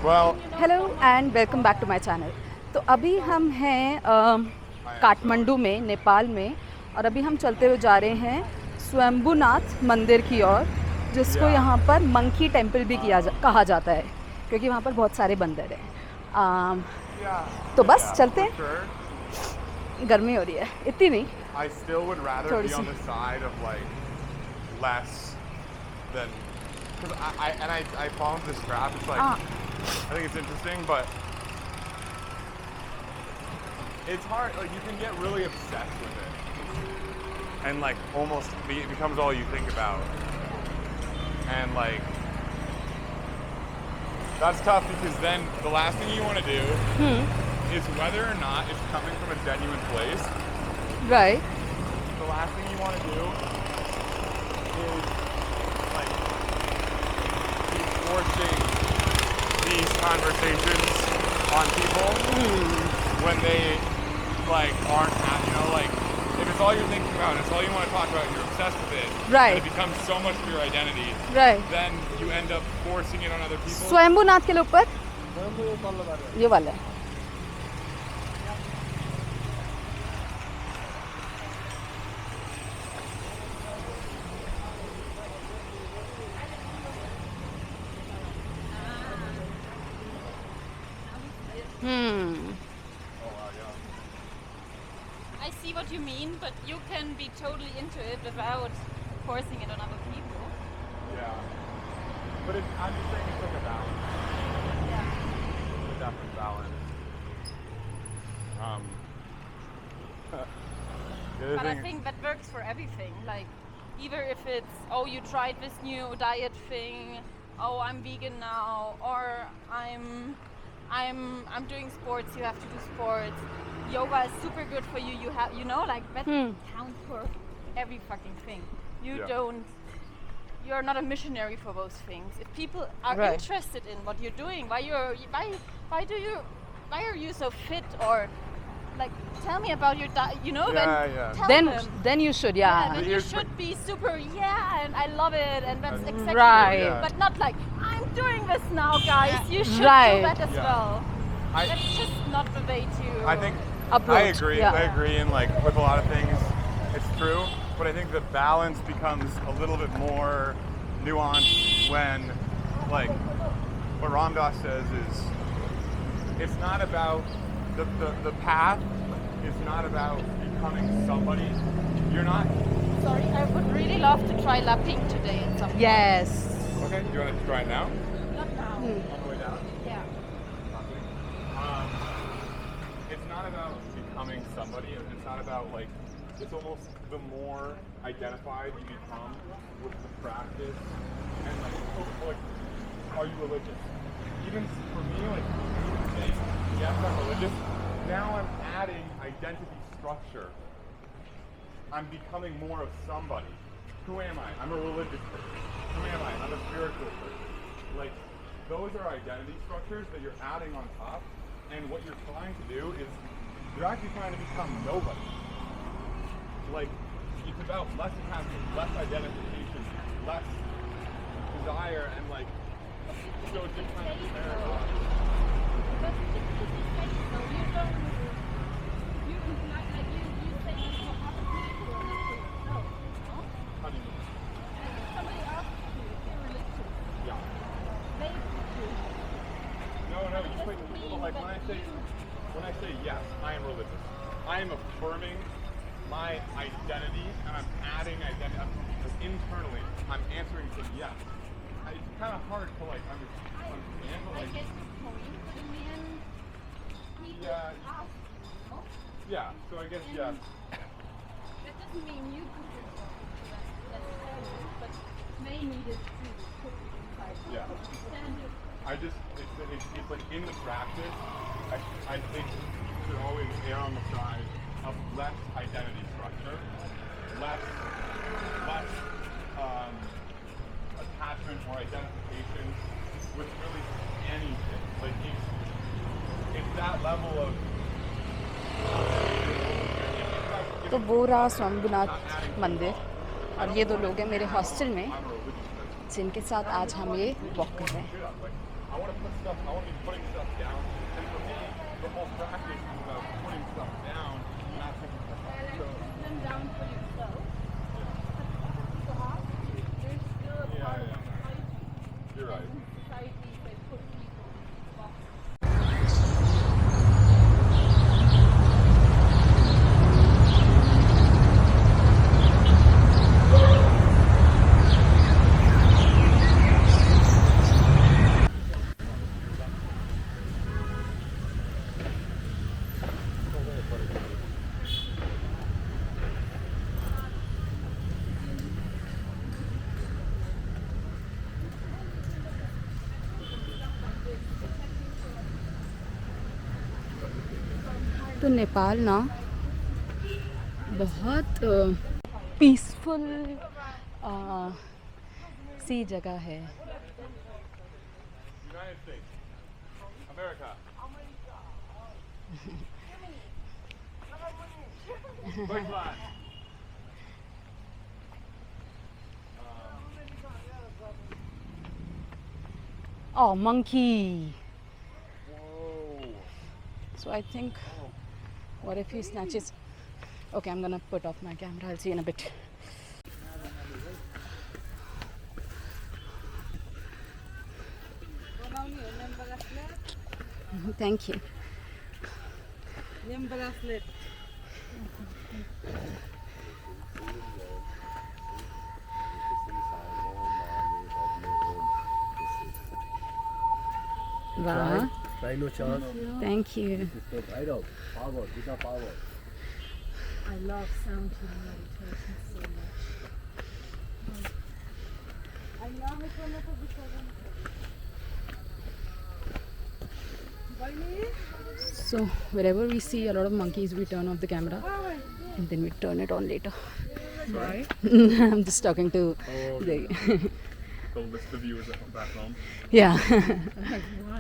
Well, hello and welcome back to my channel. तो अभी हम हैं काठमांडू में, नेपाल में, और अभी हम चलते हुए जा रहे हैं स्वयंभूनाथ मंदिर की ओर, जिसको यहाँ पर मंकी टेम्पल भी कहा जाता है, क्योंकि वहाँ पर बहुत सारे बंदर हैं। तो बस चलते हैं। sure. गर्मी हो रही है, इतनी नहीं, I still would rather थोड़ी be सी। on the side of like less than because I found this graph. It's like I think it's interesting, but it's hard. Like you can get really obsessed with it, and like it becomes all you think about, and like that's tough because then the last thing you want to do is whether or not it's coming from a genuine place. Right. The last thing you want to do is like be forcing these conversations on people when they like aren't like if it's all you're thinking about and it's all you want to talk about and you're obsessed with it, Right. and it becomes so much of your identity, right. then you end up forcing it on other people. Swayambhunath के ऊपर ये वाला है। I see what you mean, but you can be totally into it without forcing it on other people. Yeah. But I'm just saying it's like a balance. Yeah. It's a definite balance. The other But I thing, think that works for everything. Like, either if it's, oh, you tried this new diet thing, oh, I'm vegan now, or I'm doing sports, you have to do sports. Yoga is super good for you. You have, like that counts for every fucking thing. You're not a missionary for those things. If people are Right. interested in what you're doing, why are you so fit, or like tell me about your diet, tell them. Then you should, Yeah, yeah। then you should be super, and I love it, and that's exactly Right. Yeah. But not like, I'm doing this now, guys, you should Right. do that as Yeah. well. I That's just not the way to... I think Approach, I agree. yeah. I agree, and like with a lot of things, it's true. But I think the balance becomes a little bit more nuanced when, like, what Ram Dass says is, it's not about the path. Is not about becoming somebody. You're not. Sorry, I would really love to try lapping today at some point. Yes। Okay. Do you want to try it now? Not now. On the way down. Yeah. It's not about becoming somebody. It's not about like. It's almost the more identified you become with the practice, and like, are you religious? Even for me, like, even saying yes, I'm religious. Now I'm adding identity structure. I'm becoming more of somebody. Who am I? I'm a religious person. Who am I? I'm a spiritual person. Like, those are identity structures that you're adding on top, and what you're trying to do is you're actually trying to become nobody. Like, it's about less attachment, less identification, less desire, and like, so it's just kind of paradox. But so you don't... You say this for other people or not for yourself, no? How do you mean? Somebody asks you if you're religious. Yeah. They do. No, just like, like when I say yes, I am religious. I am affirming my identity, and I'm adding identity. Internally, I'm answering to yes. It's kind of hard to like understand, but I like, get your point, but in the end, people ask, no? yeah. So I guess yes. That doesn't mean you put yourself into that necessarily, but may need it to put it inside. Yeah. Standard. It's like in the practice, I think you should always err on the side of less identity structure, less attachment or identification with really anything. Like it's that level of. तो वो रहा स्वयंभूनाथ मंदिर, और ये दो लोग हैं मेरे हॉस्टल में जिनके साथ आज हम ये वॉक कर रहे हैं। I want to put stuff. I want to तो नेपाल ना बहुत पीसफुल सी जगह है. United States. America. Queensland. Oh, monkey. Whoa. So I think, what if he snatches? Okay, I'm gonna put off my camera. I'll see you in a bit. Thank you. Wow. Right, no chance. Thank you. Step right up. Power. These are power. I love sound healing meditation so much. I love it whenever So wherever we see a lot of monkeys, we turn off the camera and then we turn it on later. Sorry? I'm just talking to the The list of viewers at back home. yeah.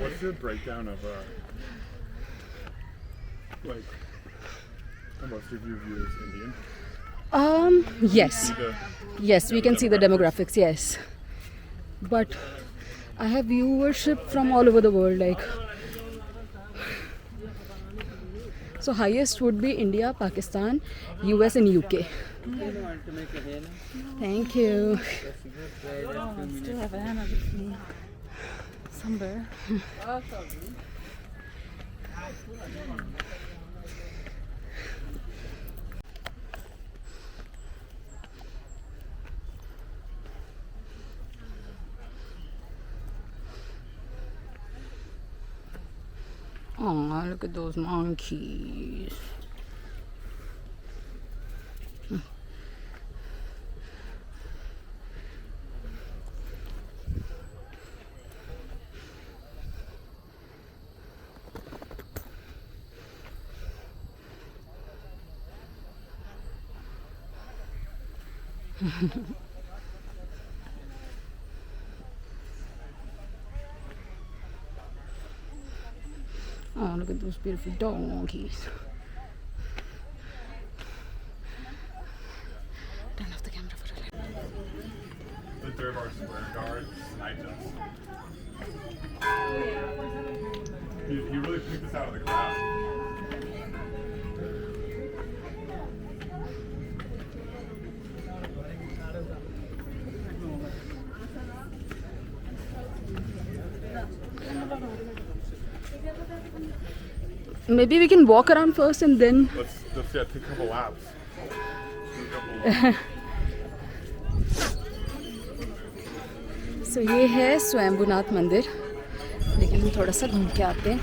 What's the breakdown of like are most of your viewers Indian? Yes. See the Yes, we can see the demographics, yes. But I have viewership from all over the world, like. So highest would be India, Pakistan, US and UK. Thank you. still have Anna with me somewhere. Oh, look at those monkeys. Oh, look at those beautiful donkeys. Turn off the camera for a little. The Durbar Square guard sniped us. He really picked us out of the crowd. Maybe we can walk around first and then. Let's take a couple laps. So ये है स्वयंभूनाथ मंदिर, लेकिन हम थोड़ा सा घूम के आते हैं.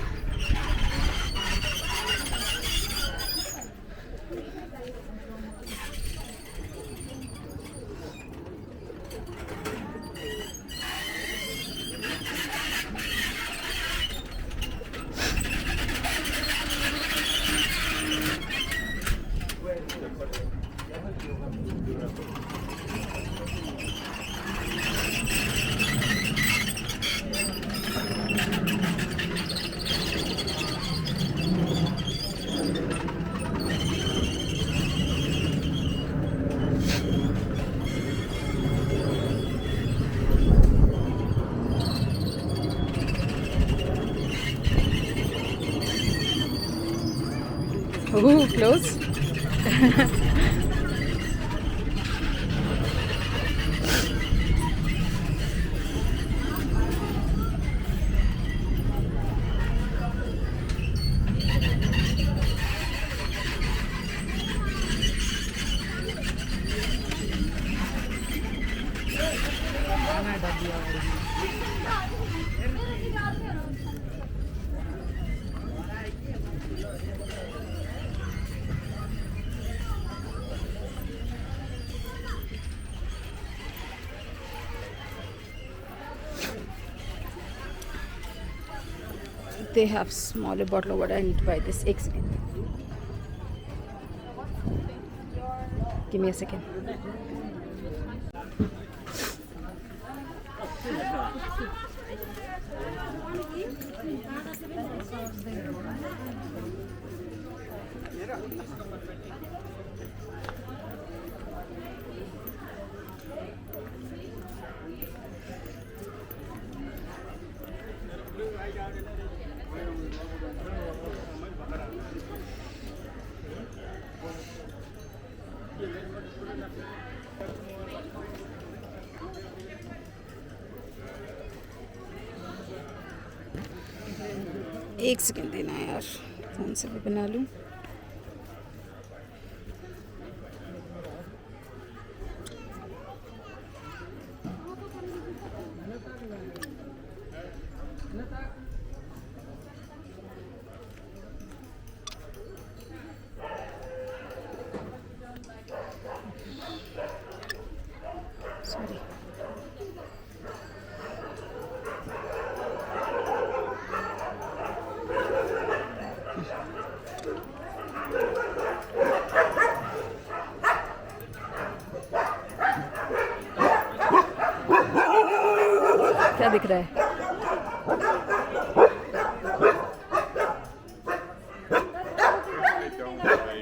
Ooh, close. They have smaller bottle of water. I need to buy this. एक second. Give me a second. एक सेकेंड देना यार, कौन सा भी बना लूँ. सॉरी. क्या दिख रहा है? I don't like.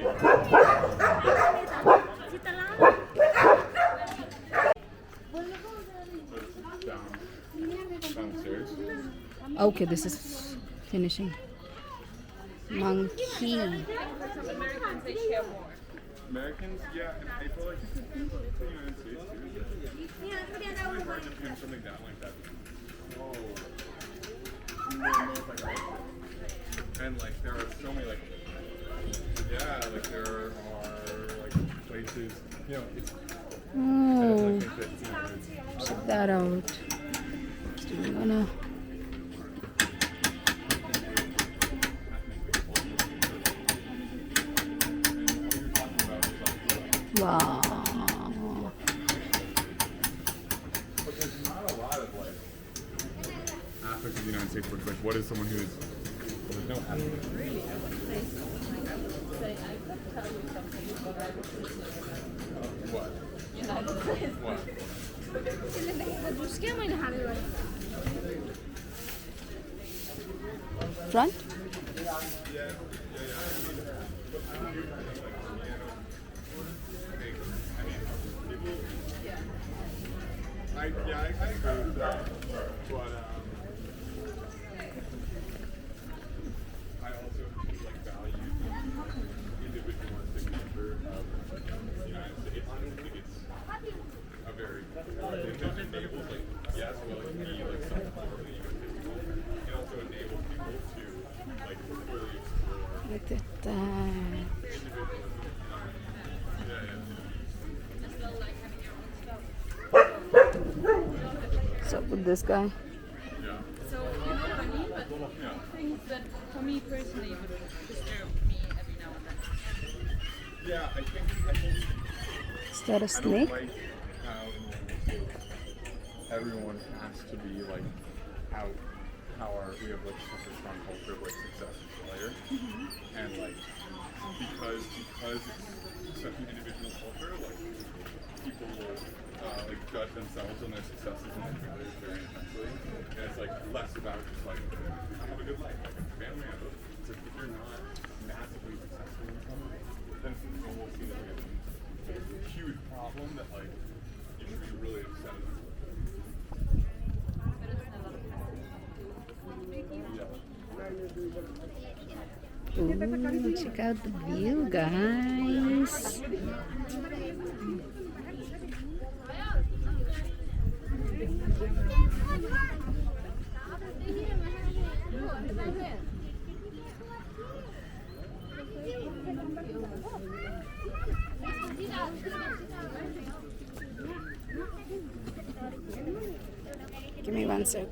Downstairs. Okay, this is finishing. Monkey. Americans, they share more. Americans, yeah, and I feel like the United States too. It's really hard to pin something down like that. Oh. And like there are so many like, yeah, like there are like places, you know, it's. Oh, I think that, you know, it's, check that out. So I'm gonna. Wow. But there's not a lot of like aspects of the United States where it's like, what is someone who's, well, there's no aspect. What? What? Front? I agree with that, but I also like value the individualistic nature of the United States. I don't think it's a very, it enables like, yes, well, it can be like some form of egotistical. It also enables people to like fully explore Look at that. individualism. Yeah, yeah. What's up with this guy? Yeah. So, you know what I mean? But Yeah. things that, for me personally, would disturb me every now and then. Yeah, I think Is that a I don't snake? like how everyone has to be like how we have like such a strong culture of like success and failure, and like because it's such an individual culture, like people will like judge themselves on their successes and their failures very intensely, and it's like less about just like I have a good life, like a family, I have a, it's like if you're not massively successful in something, then it's almost seen as like a huge problem that like you should be really upset about. Ooh, check out the view, guys. Give me one sec.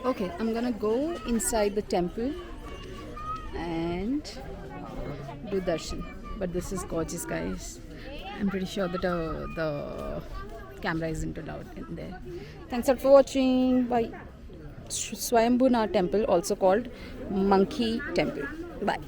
Okay, I'm gonna go inside the temple and do darshan. But this is gorgeous, guys. I'm pretty sure that the camera isn't allowed in there. Thanks a lot for watching. Bye. Swayambhunath temple, also called Monkey Temple. Bye.